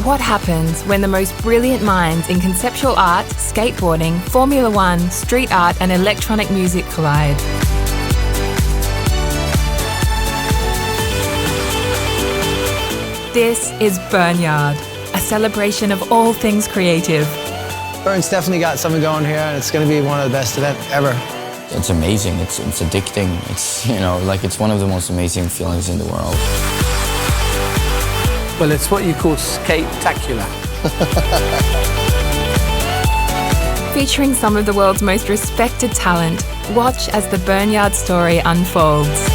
what happens when the most brilliant minds in conceptual art, skateboarding, Formula One, street art and electronic music collide. This is Burnyard, a celebration of all things creative. Burn's definitely got something going here, and it's going to be one of the best events ever. It's amazing. It's addicting. It's, it's one of the most amazing feelings in the world. Well, it's what you call skate-tacular. Featuring some of the world's most respected talent, watch as the Burnyard story unfolds.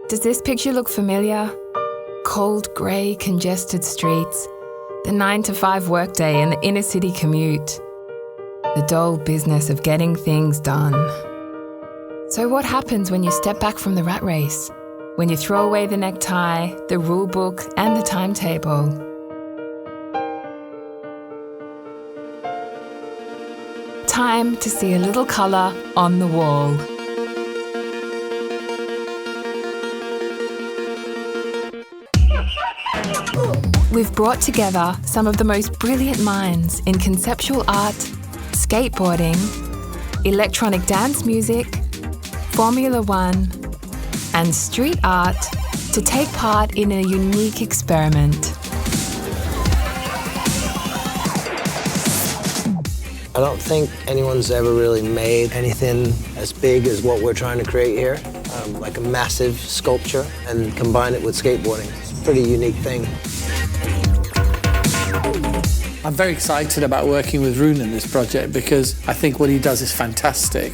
Does this picture look familiar? Cold, grey, congested streets, the 9-to-5 workday and the inner city commute, the dull business of getting things done. So what happens when you step back from the rat race? When you throw away the necktie, the rule book and the timetable? Time to see a little colour on the wall. We've brought together some of the most brilliant minds in conceptual art, skateboarding, electronic dance music, Formula One, and street art to take part in a unique experiment. I don't think anyone's ever really made anything as big as what we're trying to create here, like a massive sculpture, and combine it with skateboarding. It's a pretty unique thing. I'm very excited about working with Rune in this project because I think what he does is fantastic.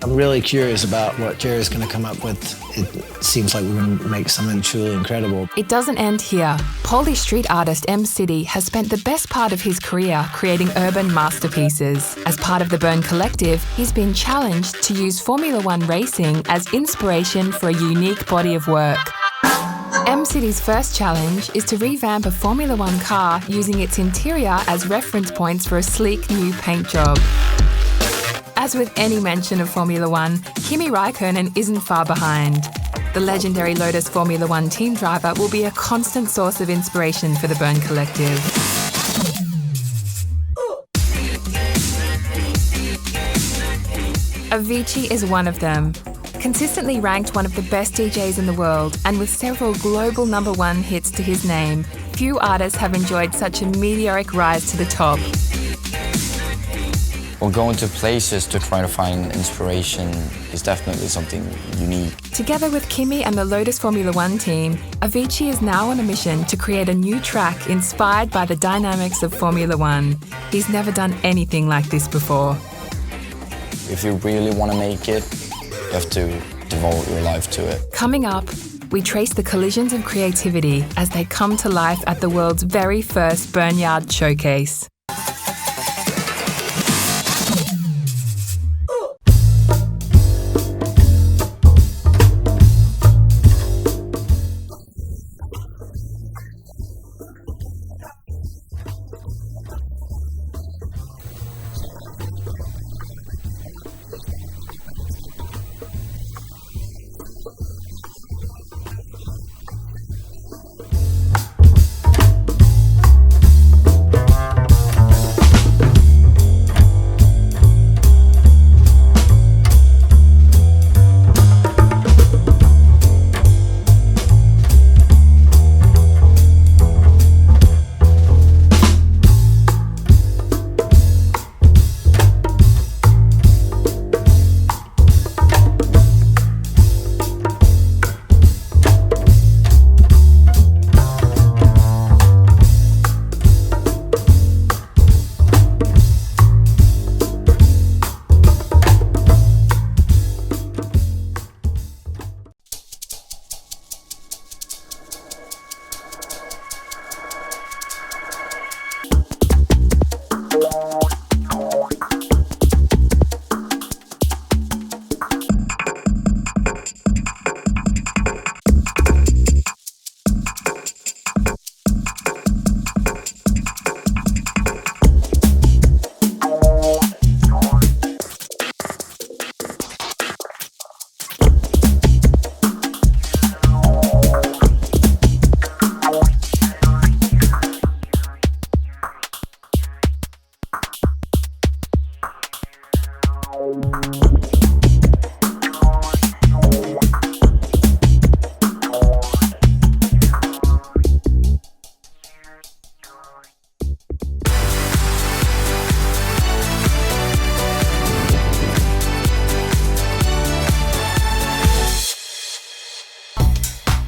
I'm really curious about what Jerry's going to come up with. It seems like we're going to make something truly incredible. It doesn't end here. Polish street artist M City has spent the best part of his career creating urban masterpieces. As part of the Burn Collective, he's been challenged to use Formula One racing as inspiration for a unique body of work. M City's first challenge is to revamp a Formula One car using its interior as reference points for a sleek new paint job. As with any mention of Formula One, Kimi Räikkönen isn't far behind. the legendary Lotus Formula One team driver will be a constant source of inspiration for the Burn Collective. Avicii is one of them. Consistently ranked one of the best DJs in the world, and with several global #1 hits to his name, few artists have enjoyed such a meteoric rise to the top. Well, going to places to try to find inspiration is definitely something unique. Together with Kimi and the Lotus Formula One team, Avicii is now on a mission to create a new track inspired by the dynamics of Formula One. He's never done anything like this before. If you really want to make it, you have to devote your life to it. Coming up, we trace the collisions of creativity as they come to life at the world's very first Burnyard showcase.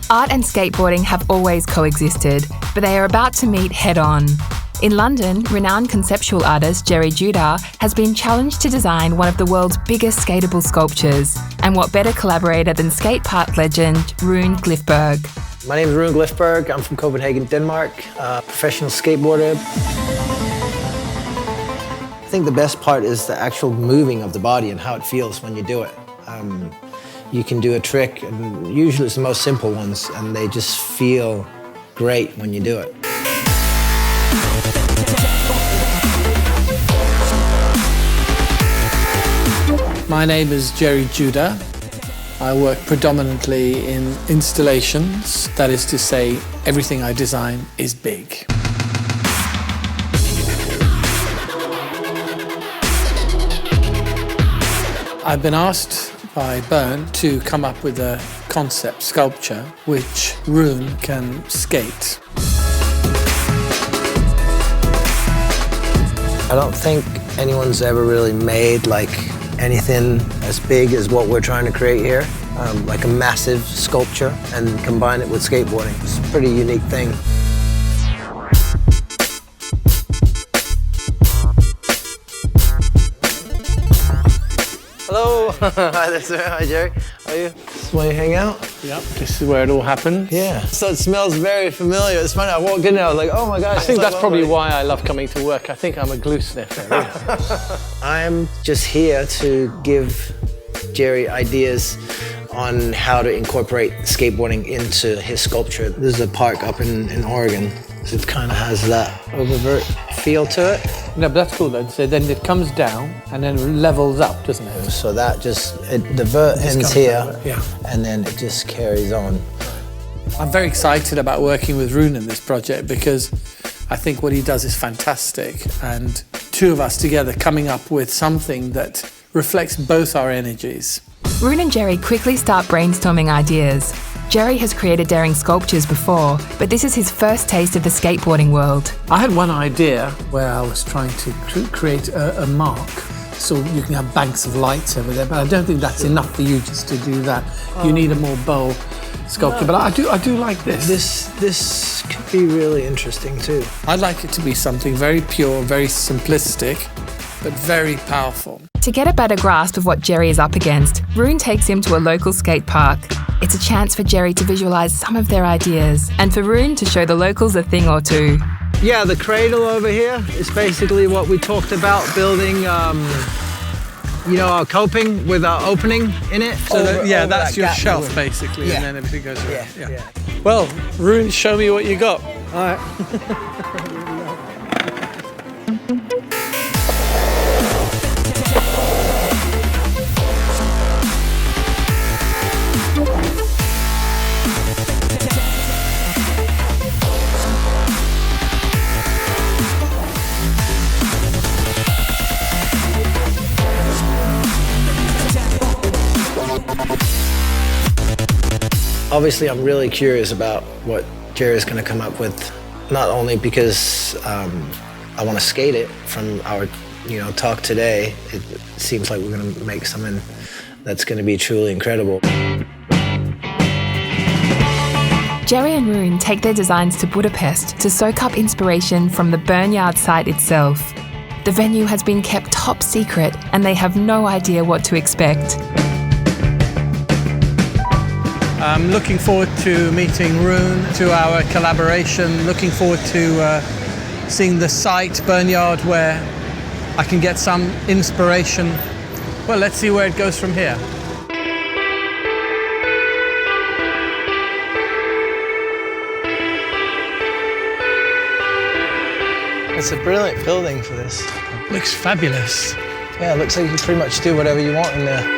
Art and skateboarding have always coexisted, but they are about to meet head-on. In London, renowned conceptual artist Jerry Judah has been challenged to design one of the world's biggest skatable sculptures. And what better collaborator than skate park legend Rune Glifberg? My name is Rune Glifberg. I'm from Copenhagen, Denmark, professional skateboarder. I think the best part is the actual moving of the body and how it feels when you do it. You can do a trick, and usually it's the most simple ones, and they just feel great when you do it. My name is Jerry Judah. I work predominantly in installations. That is to say, everything I design is big. I've been asked by Burn to come up with a concept sculpture which Rune can skate. I don't think anyone's ever really made anything as big as what we're trying to create here, like a massive sculpture, and combine it with skateboarding. It's a pretty unique thing. Hello. Hi there, sir. Hi, Jerry. How are you? This is where you hang out? Yep, this is where it all happened. Yeah. So it smells very familiar. It's funny, I walked in there, I was like, oh my gosh. I think that's probably why I love coming to work. I think I'm a glue sniffer. I'm just here to give Jerry ideas on how to incorporate skateboarding into his sculpture. This is a park up in Oregon. It kind of has that oververt feel to it. No, but that's cool though. So then it comes down and then it levels up, doesn't it? So that the vert ends here, over, yeah. And then it just carries on. I'm very excited about working with Rune in this project because I think what he does is fantastic, and two of us together coming up with something that reflects both our energies. Rune and Jerry quickly start brainstorming ideas. Jerry has created daring sculptures before, but this is his first taste of the skateboarding world. I had one idea where I was trying to create a mark, so you can have banks of lights over there, but I don't think that's enough for you just to do that. You need a more bold sculpture, but I do like this. This could be really interesting too. I'd like it to be something very pure, very simplistic, but very powerful. To get a better grasp of what Jerry is up against, Rune takes him to a local skate park. It's a chance for Jerry to visualise some of their ideas, and for Rune to show the locals a thing or two. Yeah, the cradle over here is basically what we talked about, building our coping with our opening in it. So that's your shelf basically, and then everything goes around. Yeah. Well, Rune, show me what you got. All right. Obviously, I'm really curious about what Jerry's going to come up with, not only because I want to skate it from our talk today. It seems like we're going to make something that's going to be truly incredible. Jerry and Rune take their designs to Budapest to soak up inspiration from the Burneyard site itself. The venue has been kept top secret and they have no idea what to expect. I'm looking forward to meeting Rune, to our collaboration, looking forward to seeing the site, Burneyard, where I can get some inspiration. Well, let's see where it goes from here. It's a brilliant building for this. Looks fabulous. Yeah, it looks like you can pretty much do whatever you want in there.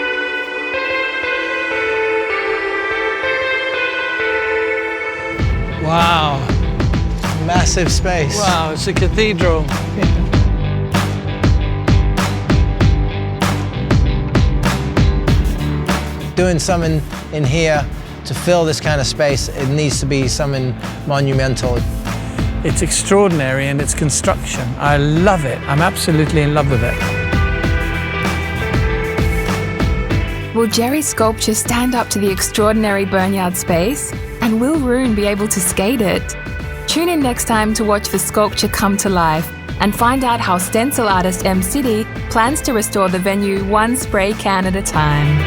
Wow. Massive space. Wow, it's a cathedral. Doing something in here to fill this kind of space, it needs to be something monumental. It's extraordinary in its construction. I love it. I'm absolutely in love with it. Will Jerry's sculpture stand up to the extraordinary Burneyard space? And will Rune be able to skate it? Tune in next time to watch the sculpture come to life and find out how stencil artist M City plans to restore the venue one spray can at a time.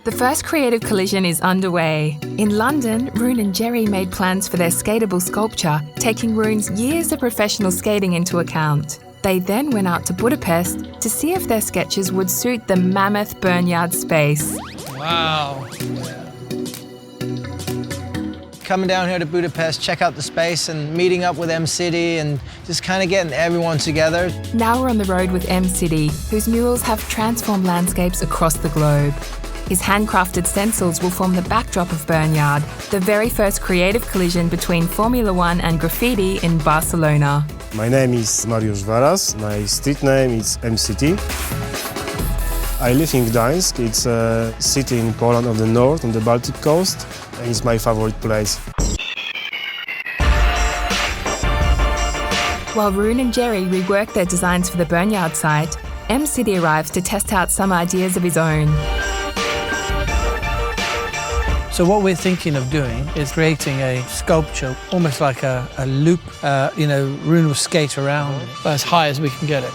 The first creative collision is underway. In London, Rune and Jerry made plans for their skatable sculpture, taking Rune's years of professional skating into account. They then went out to Budapest to see if their sketches would suit the mammoth Burneyard space. Wow. Coming down here to Budapest, check out the space and meeting up with M-City and just kind of getting everyone together. Now we're on the road with M-City, whose murals have transformed landscapes across the globe. His handcrafted stencils will form the backdrop of Burneyard, the very first creative collision between Formula One and graffiti in Barcelona. My name is Mariusz Varas. My street name is MCT. I live in Gdańsk. It's a city in Poland on the north, on the Baltic coast, and it's my favorite place. While Rune and Jerry rework their designs for the Burneyard site, M-City arrives to test out some ideas of his own. So what we're thinking of doing is creating a sculpture, almost like a loop. Rune will skate around as high as we can get it.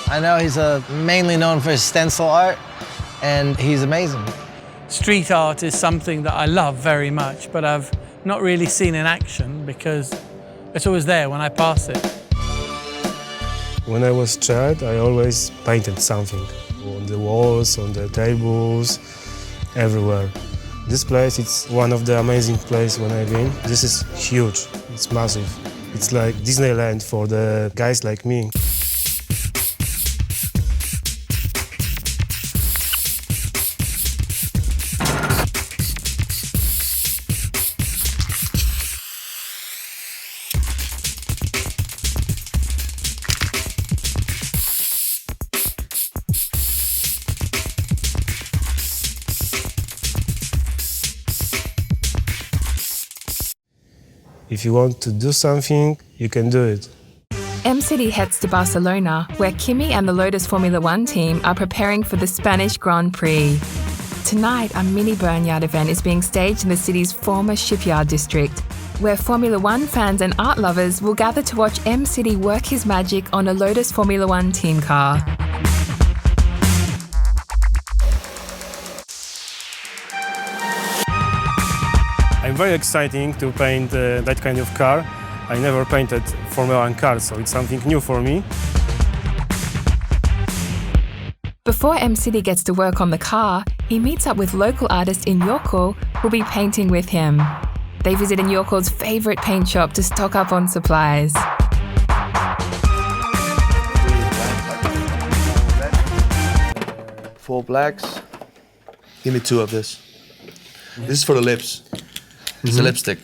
I know he's mainly known for his stencil art, and he's amazing. Street art is something that I love very much, but I've not really seen in action because it's always there when I pass it. When I was a child, I always painted something on the walls, on the tables, everywhere. This place, it's one of the amazing places when I've been. This is huge, it's massive. It's like Disneyland for the guys like me. If you want to do something, you can do it. M-City heads to Barcelona, where Kimi and the Lotus Formula One team are preparing for the Spanish Grand Prix. Tonight, a mini Burneyard event is being staged in the city's former shipyard district, where Formula One fans and art lovers will gather to watch M-City work his magic on a Lotus Formula One team car. I'm very excited to paint that kind of car. I never painted Formula One cars, so it's something new for me. Before M-City gets to work on the car, he meets up with local artist Inyoko, who'll be painting with him. They visit Inyoko's favourite paint shop to stock up on supplies. 4 blacks. Give me 2 of this. This is for the lips. It's a lipstick.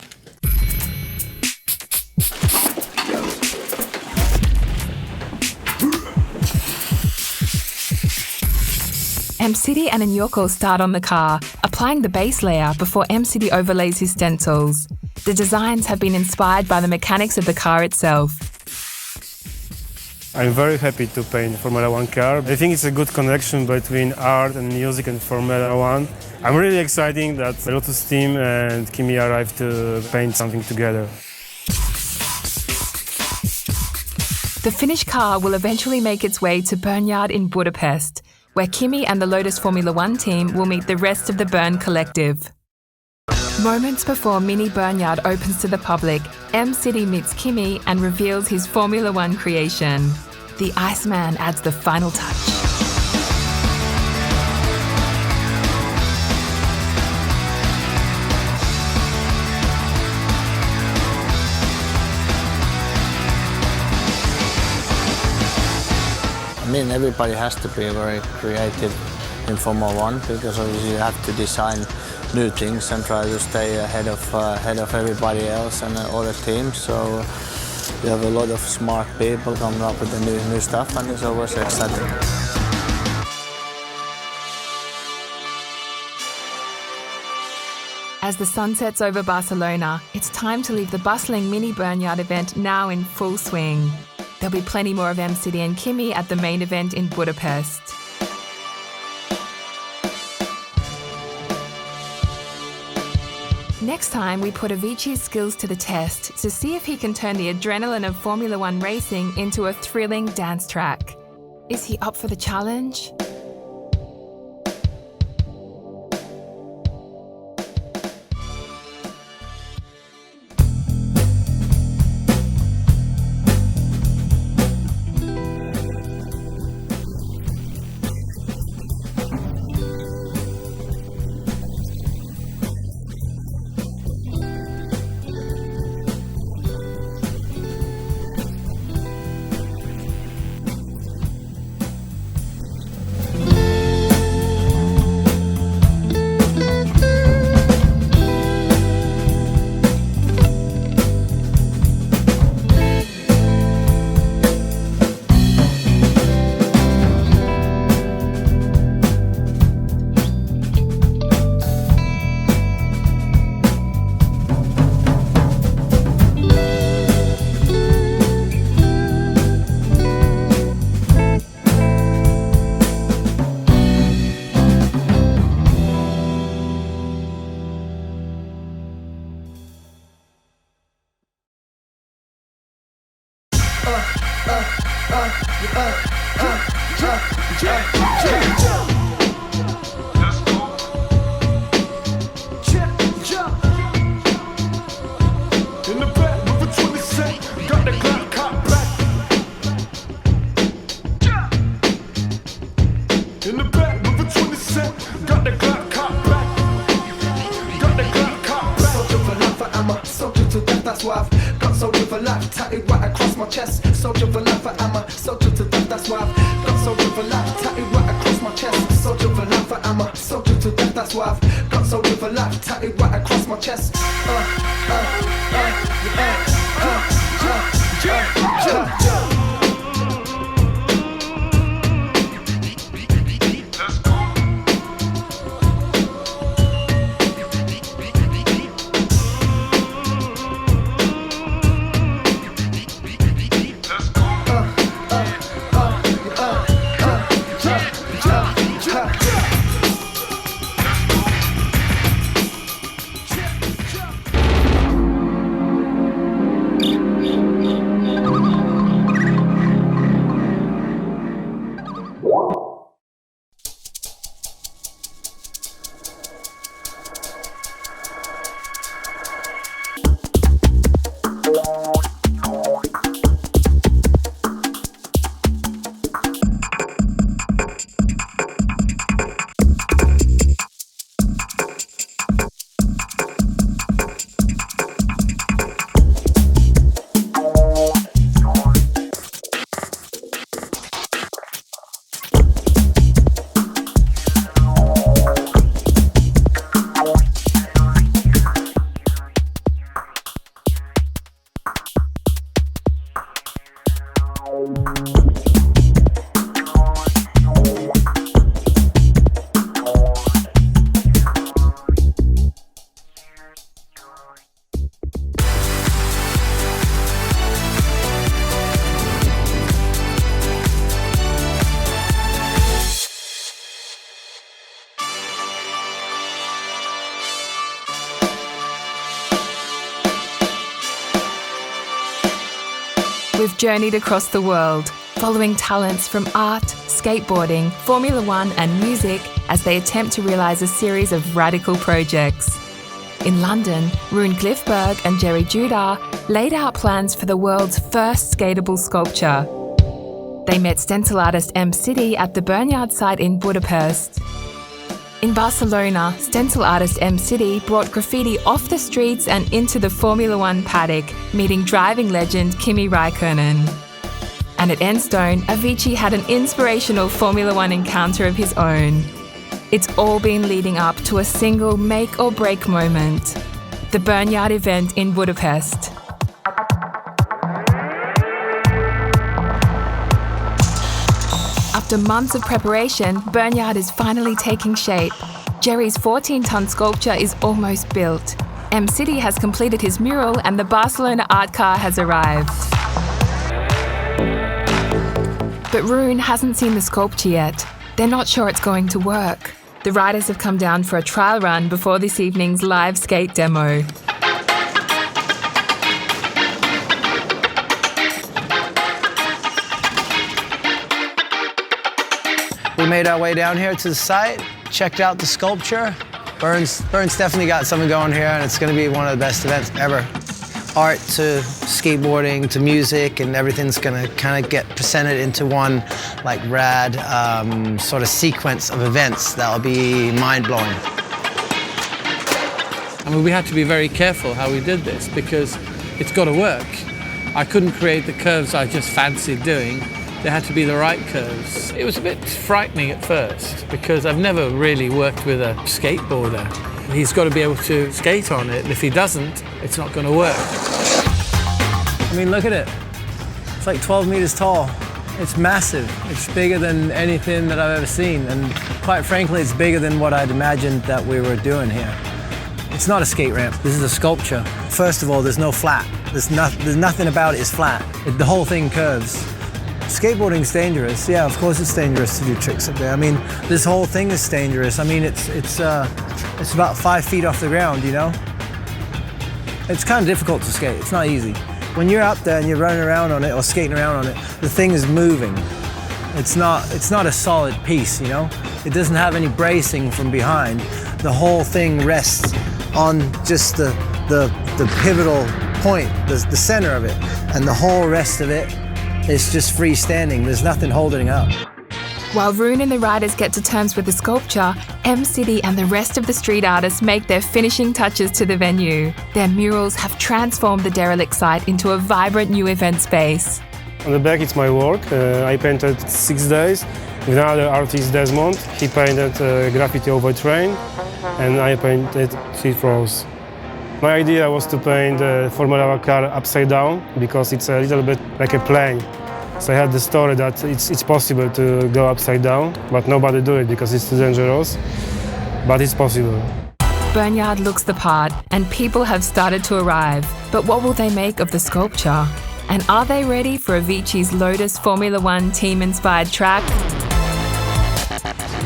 M-City and Inyoko start on the car, applying the base layer before M-City overlays his stencils. The designs have been inspired by the mechanics of the car itself. I'm very happy to paint Formula One car. I think it's a good connection between art and music and Formula One. I'm really excited that the Lotus team and Kimi arrived to paint something together. The finished car will eventually make its way to Burneyard in Budapest, where Kimi and the Lotus Formula One team will meet the rest of the Burn collective. Moments before Mini Burneyard opens to the public, M-City meets Kimi and reveals his Formula One creation. The Iceman adds the final touch. I mean, everybody has to be very creative in Formula One because obviously you have to design new things and try to stay ahead of everybody else and other teams. So we have a lot of smart people coming up with the new stuff, and it's always exciting. As the sun sets over Barcelona, it's time to leave the bustling Mini Burneyard event now in full swing. There'll be plenty more of M-City and Kimi at the main event in Budapest. Next time, we put Avicii's skills to the test to see if he can turn the adrenaline of Formula One racing into a thrilling dance track. Is he up for the challenge? We've journeyed across the world, following talents from art, skateboarding, Formula One and music as they attempt to realise a series of radical projects. In London, Rune Glifberg and Jerry Judar laid out plans for the world's first skatable sculpture. They met stencil artist M-City at the Burnyard site in Budapest. In Barcelona, stencil artist M-City brought graffiti off the streets and into the Formula One paddock, meeting driving legend Kimi Räikkönen. And at Enstone, Avicii had an inspirational Formula One encounter of his own. It's all been leading up to a single make or break moment, the Burnyard event in Budapest. After months of preparation, Burnyard is finally taking shape. Jerry's 14-ton sculpture is almost built. M-City has completed his mural and the Barcelona art car has arrived. But Rune hasn't seen the sculpture yet. They're not sure it's going to work. The riders have come down for a trial run before this evening's live skate demo. We made our way down here to the site, checked out the sculpture. Bern's definitely got something going here, and it's going to be one of the best events ever. Art to skateboarding to music, and everything's going to kind of get presented into one like rad sort of sequence of events that'll be mind-blowing. I mean, we had to be very careful how we did this because it's got to work. I couldn't create the curves I just fancied doing. They had to be the right curves. It was a bit frightening at first because I've never really worked with a skateboarder. He's got to be able to skate on it, and if he doesn't, it's not going to work. I mean, look at it. It's like 12 meters tall. It's massive. It's bigger than anything that I've ever seen, and quite frankly, it's bigger than what I'd imagined that we were doing here. It's not a skate ramp. This is a sculpture. First of all, there's no flat. There's nothing about it is flat. The whole thing curves. Skateboarding's dangerous. Yeah, of course it's dangerous to do tricks up there. I mean, this whole thing is dangerous. I mean, it's about 5 feet off the ground, you know? It's kind of difficult to skate. It's not easy. When you're up there and you're running around on it or skating around on it, the thing is moving. It's not a solid piece, you know? It doesn't have any bracing from behind. The whole thing rests on just the pivotal point, the center of it, and the whole rest of it is just freestanding. There's nothing holding it up. While Rune and the riders get to terms with the sculpture, M-City and the rest of the street artists make their finishing touches to the venue. Their murals have transformed the derelict site into a vibrant new event space. On the back it's my work. I painted 6 days with another artist, Desmond. He painted graffiti over train, and I painted 3 floors. My idea was to paint the Formula 1 car upside down because it's a little bit like a plane. So I had the story that it's possible to go upside down, but nobody do it because it's too dangerous, but it's possible. Burnyard looks the part and people have started to arrive. But what will they make of the sculpture? And are they ready for Avicii's Lotus Formula 1 team-inspired track?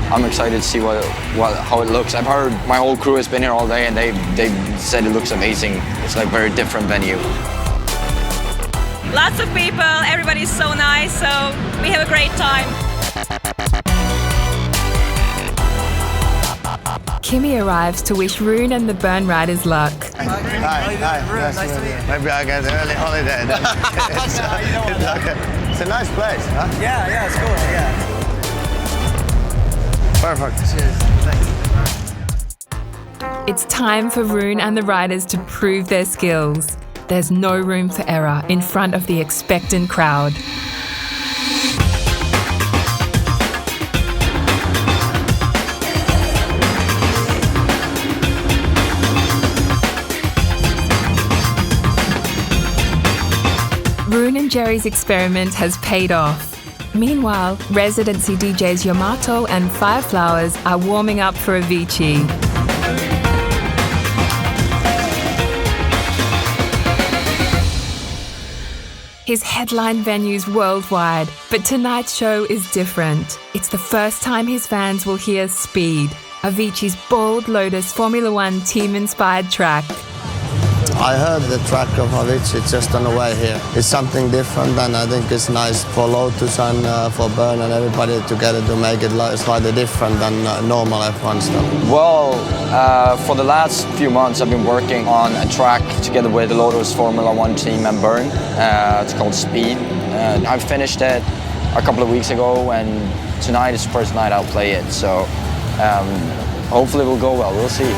I'm excited to see how it looks. I've heard my whole crew has been here all day and they said it looks amazing. It's like a very different venue. Lots of people, everybody's so nice, so we have a great time. Kimmy arrives to wish Rune and the Burn riders luck. Hi. Nice to meet you. Maybe I get an early holiday. It's a nice place, huh? Yeah, it's cool, yeah. Perfect. Cheers. Thanks. It's time for Rune and the riders to prove their skills. There's no room for error in front of the expectant crowd. Rune and Jerry's experiment has paid off. Meanwhile, residency DJs Yamato and Fireflowers are warming up for Avicii. His headline venues worldwide, but tonight's show is different. It's the first time his fans will hear Speed, Avicii's bold Lotus Formula 1 team-inspired track. I heard the track of Avicii just on the way here. It's something different, and I think it's nice for Lotus and for Burn and everybody together to make it slightly different than normal F1 stuff. Well, for the last few months I've been working on a track together with the Lotus Formula 1 team and Burn. It's called Speed. I finished it a couple of weeks ago, and tonight is the first night I'll play it. So hopefully it will go well, we'll see.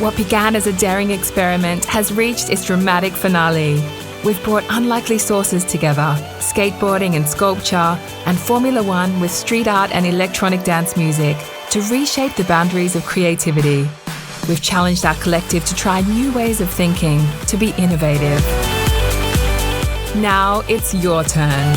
What began as a daring experiment has reached its dramatic finale. We've brought unlikely sources together, skateboarding and sculpture, and Formula 1 with street art and electronic dance music, to reshape the boundaries of creativity. We've challenged our collective to try new ways of thinking, to be innovative. Now it's your turn.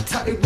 Tatted